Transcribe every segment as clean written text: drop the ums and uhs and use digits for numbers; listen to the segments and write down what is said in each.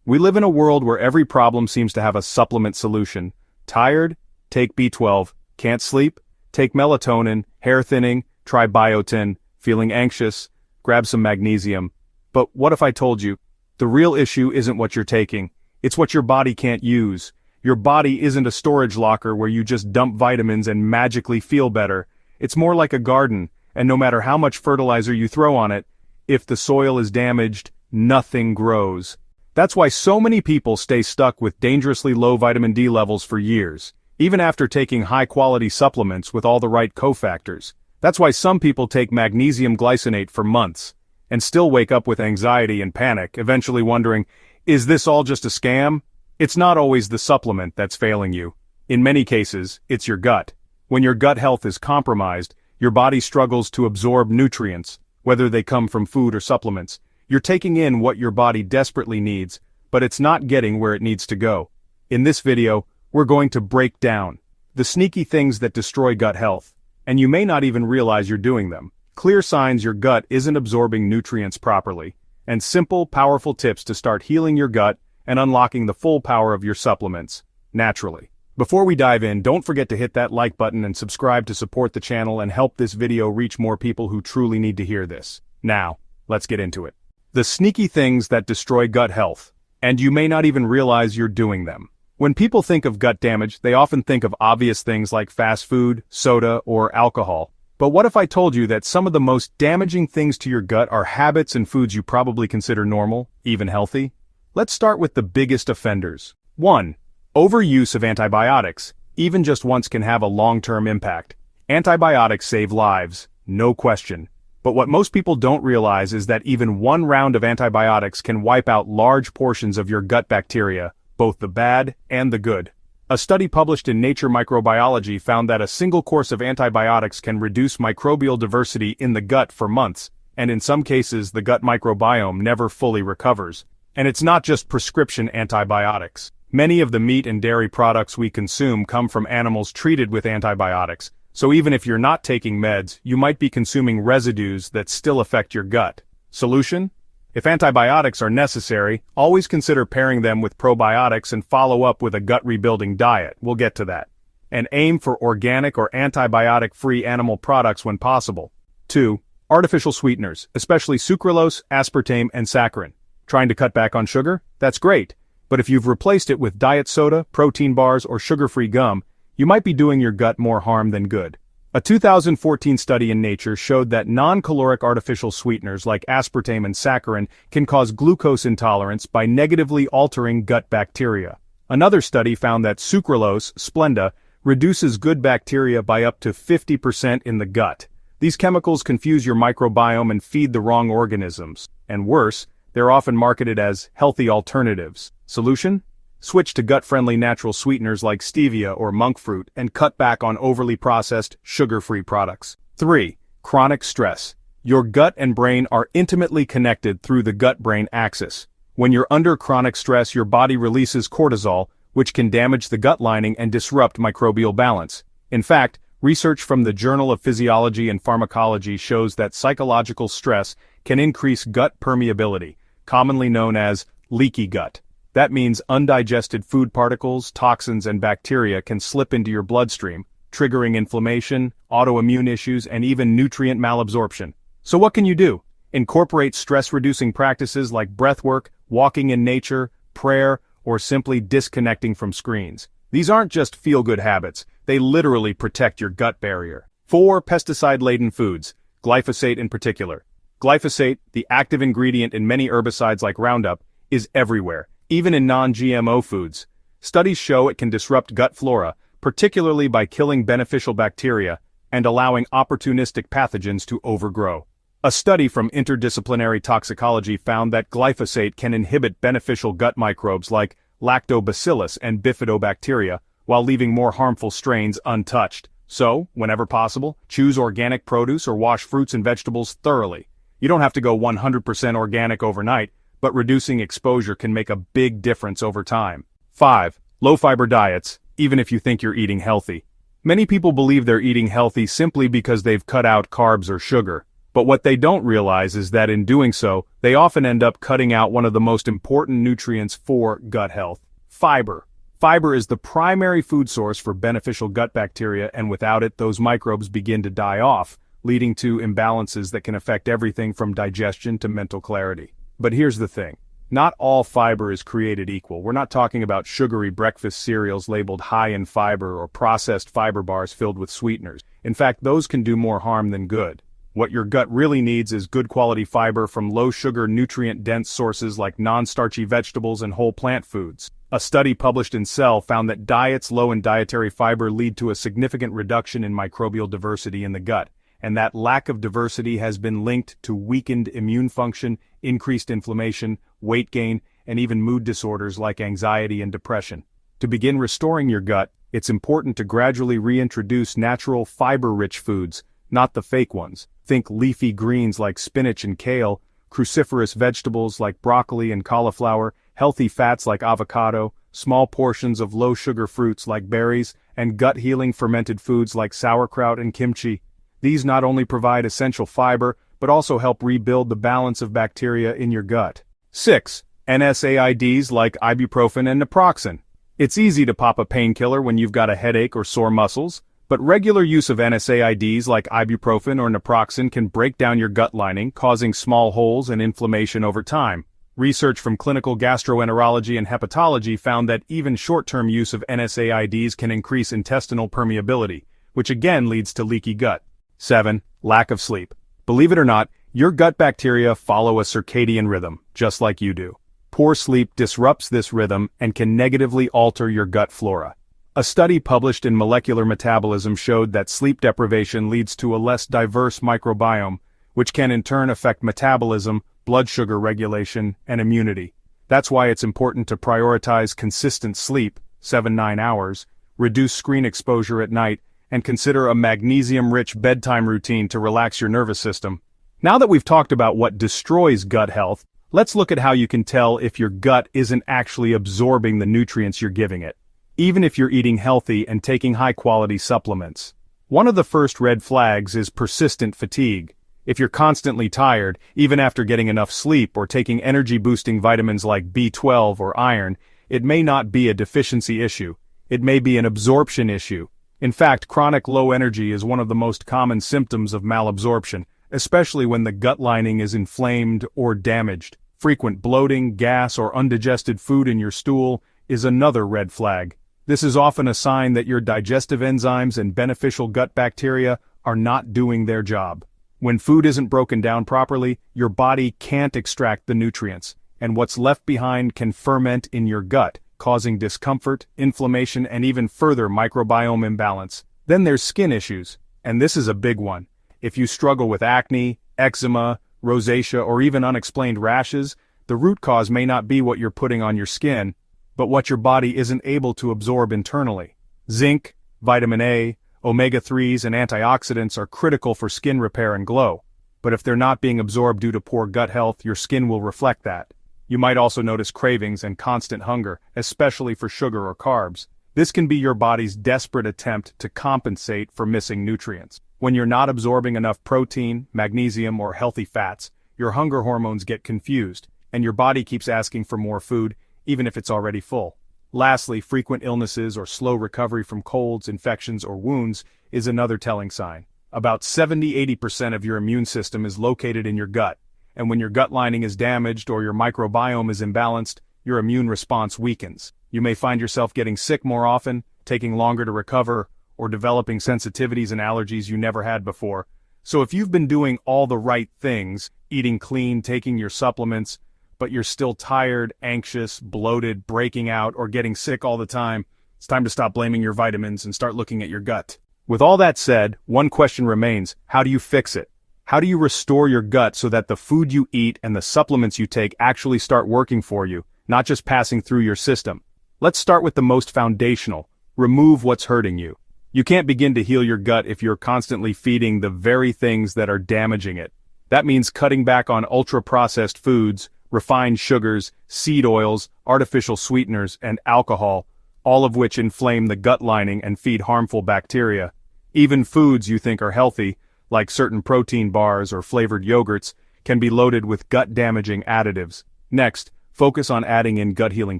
We live in a world where every problem seems to have a supplement solution. Tired? Take B12. Can't sleep? Take melatonin. Hair thinning? Try biotin. Feeling anxious? Grab some magnesium. But what if I told you, the real issue isn't what you're taking, it's what your body can't use. Your body isn't a storage locker where you just dump vitamins and magically feel better. It's more like a garden, and no matter how much fertilizer you throw on it, if the soil is damaged, nothing grows. That's why so many people stay stuck with dangerously low vitamin D levels for years, even after taking high-quality supplements with all the right cofactors. That's why some people take magnesium glycinate for months, and still wake up with anxiety and panic, eventually wondering, is this all just a scam? It's not always the supplement that's failing you. In many cases, it's your gut. When your gut health is compromised, your body struggles to absorb nutrients, whether they come from food or supplements. You're taking in what your body desperately needs, but it's not getting where it needs to go. In this video, we're going to break down the sneaky things that destroy gut health, and you may not even realize you're doing them. Clear signs your gut isn't absorbing nutrients properly, and simple, powerful tips to start healing your gut and unlocking the full power of your supplements, naturally. Before we dive in, don't forget to hit that like button and subscribe to support the channel and help this video reach more people who truly need to hear this. Now, let's get into it. The sneaky things that destroy gut health, and you may not even realize you're doing them. When people think of gut damage, they often think of obvious things like fast food, soda, or alcohol. But what if I told you that some of the most damaging things to your gut are habits and foods you probably consider normal, even healthy? Let's start with the biggest offenders. 1. Overuse of antibiotics. Even just once can have a long-term impact. Antibiotics save lives, no question. But what most people don't realize is that even one round of antibiotics can wipe out large portions of your gut bacteria, both the bad and the good. A study published in Nature Microbiology found that a single course of antibiotics can reduce microbial diversity in the gut for months, and in some cases the gut microbiome never fully recovers. And it's not just prescription antibiotics. Many of the meat and dairy products we consume come from animals treated with antibiotics, so even if you're not taking meds, you might be consuming residues that still affect your gut. Solution? If antibiotics are necessary, always consider pairing them with probiotics and follow up with a gut-rebuilding diet. We'll get to that. And aim for organic or antibiotic-free animal products when possible. 2. Artificial sweeteners, especially sucralose, aspartame, and saccharin. Trying to cut back on sugar? That's great. But if you've replaced it with diet soda, protein bars, or sugar-free gum, you might be doing your gut more harm than good. A 2014 study in Nature showed that non-caloric artificial sweeteners like aspartame and saccharin can cause glucose intolerance by negatively altering gut bacteria. Another study found that sucralose, Splenda, reduces good bacteria by up to 50% in the gut. These chemicals confuse your microbiome and feed the wrong organisms. And worse, they're often marketed as healthy alternatives. Solution? Switch to gut-friendly natural sweeteners like stevia or monk fruit and cut back on overly processed, sugar-free products. 3. Chronic stress. Your gut and brain are intimately connected through the gut-brain axis. When you're under chronic stress, your body releases cortisol, which can damage the gut lining and disrupt microbial balance. In fact, research from the Journal of Physiology and Pharmacology shows that psychological stress can increase gut permeability, commonly known as leaky gut. That means undigested food particles, toxins, and bacteria can slip into your bloodstream, triggering inflammation, autoimmune issues, and even nutrient malabsorption. So what can you do? Incorporate stress-reducing practices like breathwork, walking in nature, prayer, or simply disconnecting from screens. These aren't just feel-good habits, they literally protect your gut barrier. 4. Pesticide-laden foods, glyphosate in particular. Glyphosate, the active ingredient in many herbicides like Roundup, is everywhere, even in non-GMO foods. Studies show it can disrupt gut flora, particularly by killing beneficial bacteria and allowing opportunistic pathogens to overgrow. A study from interdisciplinary toxicology found that glyphosate can inhibit beneficial gut microbes like lactobacillus and bifidobacteria, while leaving more harmful strains untouched. So, whenever possible, choose organic produce or wash fruits and vegetables thoroughly. You don't have to go 100% organic overnight, but reducing exposure can make a big difference over time. 5. Low-fiber diets, even if you think you're eating healthy. Many people believe they're eating healthy simply because they've cut out carbs or sugar. But what they don't realize is that in doing so, they often end up cutting out one of the most important nutrients for gut health: fiber. Fiber is the primary food source for beneficial gut bacteria, and without it, those microbes begin to die off, leading to imbalances that can affect everything from digestion to mental clarity. But here's the thing. Not all fiber is created equal. We're not talking about sugary breakfast cereals labeled high in fiber or processed fiber bars filled with sweeteners. In fact, those can do more harm than good. What your gut really needs is good quality fiber from low-sugar, nutrient-dense sources like non-starchy vegetables and whole plant foods. A study published in Cell found that diets low in dietary fiber lead to a significant reduction in microbial diversity in the gut, and that lack of diversity has been linked to weakened immune function, increased inflammation, weight gain, and even mood disorders like anxiety and depression. To begin restoring your gut, it's important to gradually reintroduce natural fiber-rich foods, not the fake ones. Think leafy greens like spinach and kale, cruciferous vegetables like broccoli and cauliflower, healthy fats like avocado, small portions of low-sugar fruits like berries, and gut-healing fermented foods like sauerkraut and kimchi. These not only provide essential fiber, but also help rebuild the balance of bacteria in your gut. 6. NSAIDs like ibuprofen and naproxen. It's easy to pop a painkiller when you've got a headache or sore muscles, but regular use of NSAIDs like ibuprofen or naproxen can break down your gut lining, causing small holes and inflammation over time. Research from clinical gastroenterology and hepatology found that even short-term use of NSAIDs can increase intestinal permeability, which again leads to leaky gut. 7. Lack of sleep. Believe it or not, your gut bacteria follow a circadian rhythm, just like you do. Poor sleep disrupts this rhythm and can negatively alter your gut flora. A study published in Molecular Metabolism showed that sleep deprivation leads to a less diverse microbiome, which can in turn affect metabolism, blood sugar regulation, and immunity. That's why it's important to prioritize consistent sleep, 7-9 hours, reduce screen exposure at night, and consider a magnesium-rich bedtime routine to relax your nervous system. Now that we've talked about what destroys gut health, let's look at how you can tell if your gut isn't actually absorbing the nutrients you're giving it, even if you're eating healthy and taking high-quality supplements. One of the first red flags is persistent fatigue. If you're constantly tired, even after getting enough sleep or taking energy-boosting vitamins like B12 or iron, it may not be a deficiency issue. It may be an absorption issue. In fact, chronic low energy is one of the most common symptoms of malabsorption, especially when the gut lining is inflamed or damaged. Frequent bloating, gas, or undigested food in your stool is another red flag. This is often a sign that your digestive enzymes and beneficial gut bacteria are not doing their job. When food isn't broken down properly, your body can't extract the nutrients, and what's left behind can ferment in your gut, causing discomfort, inflammation, and even further microbiome imbalance. Then there's skin issues, and this is a big one. If you struggle with acne, eczema, rosacea, or even unexplained rashes, the root cause may not be what you're putting on your skin, but what your body isn't able to absorb internally. Zinc, vitamin A, omega-3s, and antioxidants are critical for skin repair and glow, but if they're not being absorbed due to poor gut health, your skin will reflect that. You might also notice cravings and constant hunger, especially for sugar or carbs. This can be your body's desperate attempt to compensate for missing nutrients. When you're not absorbing enough protein, magnesium, or healthy fats, your hunger hormones get confused, and your body keeps asking for more food, even if it's already full. Lastly, frequent illnesses or slow recovery from colds, infections, or wounds is another telling sign. About 70–80% of your immune system is located in your gut, and when your gut lining is damaged or your microbiome is imbalanced, your immune response weakens. You may find yourself getting sick more often, taking longer to recover, or developing sensitivities and allergies you never had before. So if you've been doing all the right things, eating clean, taking your supplements, but you're still tired, anxious, bloated, breaking out, or getting sick all the time, it's time to stop blaming your vitamins and start looking at your gut. With all that said, one question remains: how do you fix it? How do you restore your gut so that the food you eat and the supplements you take actually start working for you, not just passing through your system? Let's start with the most foundational: remove what's hurting you. You can't begin to heal your gut if you're constantly feeding the very things that are damaging it. That means cutting back on ultra-processed foods, refined sugars, seed oils, artificial sweeteners, and alcohol, all of which inflame the gut lining and feed harmful bacteria. Even foods you think are healthy, like certain protein bars or flavored yogurts, can be loaded with gut-damaging additives. Next, focus on adding in gut-healing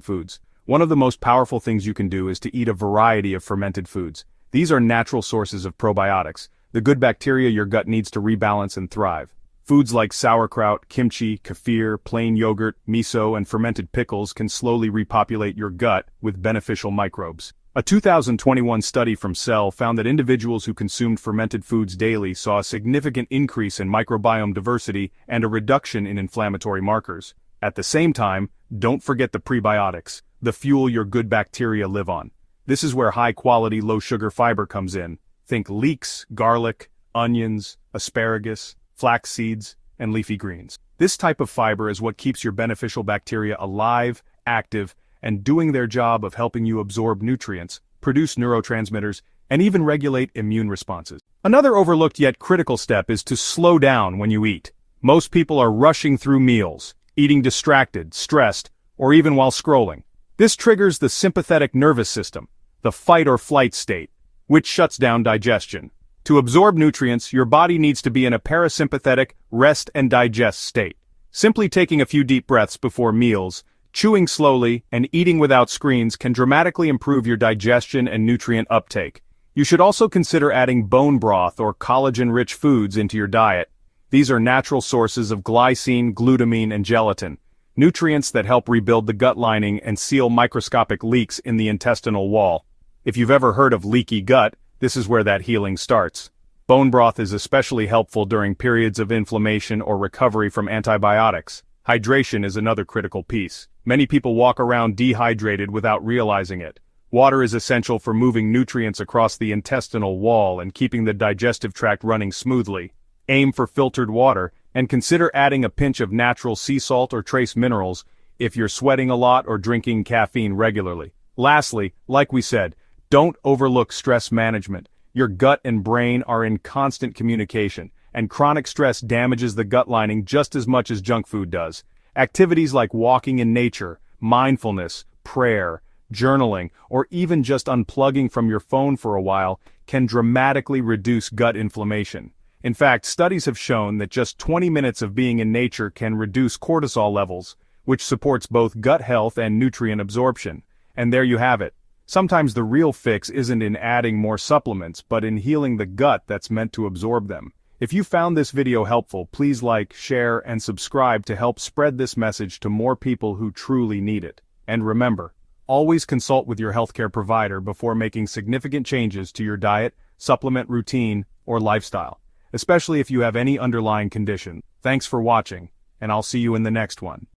foods. One of the most powerful things you can do is to eat a variety of fermented foods. These are natural sources of probiotics, the good bacteria your gut needs to rebalance and thrive. Foods like sauerkraut, kimchi, kefir, plain yogurt, miso, and fermented pickles can slowly repopulate your gut with beneficial microbes. A 2021 study from Cell found that individuals who consumed fermented foods daily saw a significant increase in microbiome diversity and a reduction in inflammatory markers. At the same time, don't forget the prebiotics, the fuel your good bacteria live on. This is where high-quality, low-sugar fiber comes in. Think leeks, garlic, onions, asparagus, flax seeds, and leafy greens. This type of fiber is what keeps your beneficial bacteria alive, active, and doing their job of helping you absorb nutrients, produce neurotransmitters, and even regulate immune responses. Another overlooked yet critical step is to slow down when you eat. Most people are rushing through meals, eating distracted, stressed, or even while scrolling. This triggers the sympathetic nervous system, the fight or flight state, which shuts down digestion. To absorb nutrients, your body needs to be in a parasympathetic rest and digest state. Simply taking a few deep breaths before meals, chewing slowly, and eating without screens can dramatically improve your digestion and nutrient uptake. You should also consider adding bone broth or collagen-rich foods into your diet. These are natural sources of glycine, glutamine, and gelatin, nutrients that help rebuild the gut lining and seal microscopic leaks in the intestinal wall. If you've ever heard of leaky gut, this is where that healing starts. Bone broth is especially helpful during periods of inflammation or recovery from antibiotics. Hydration is another critical piece. Many people walk around dehydrated without realizing it. Water is essential for moving nutrients across the intestinal wall and keeping the digestive tract running smoothly. Aim for filtered water, and consider adding a pinch of natural sea salt or trace minerals if you're sweating a lot or drinking caffeine regularly. Lastly, like we said, don't overlook stress management. Your gut and brain are in constant communication, and chronic stress damages the gut lining just as much as junk food does. Activities like walking in nature, mindfulness, prayer, journaling, or even just unplugging from your phone for a while can dramatically reduce gut inflammation. In fact, studies have shown that just 20 minutes of being in nature can reduce cortisol levels, which supports both gut health and nutrient absorption. And there you have it. Sometimes the real fix isn't in adding more supplements, but in healing the gut that's meant to absorb them. If you found this video helpful, please like, share, and subscribe to help spread this message to more people who truly need it. And remember, always consult with your healthcare provider before making significant changes to your diet, supplement routine, or lifestyle, especially if you have any underlying condition. Thanks for watching, and I'll see you in the next one.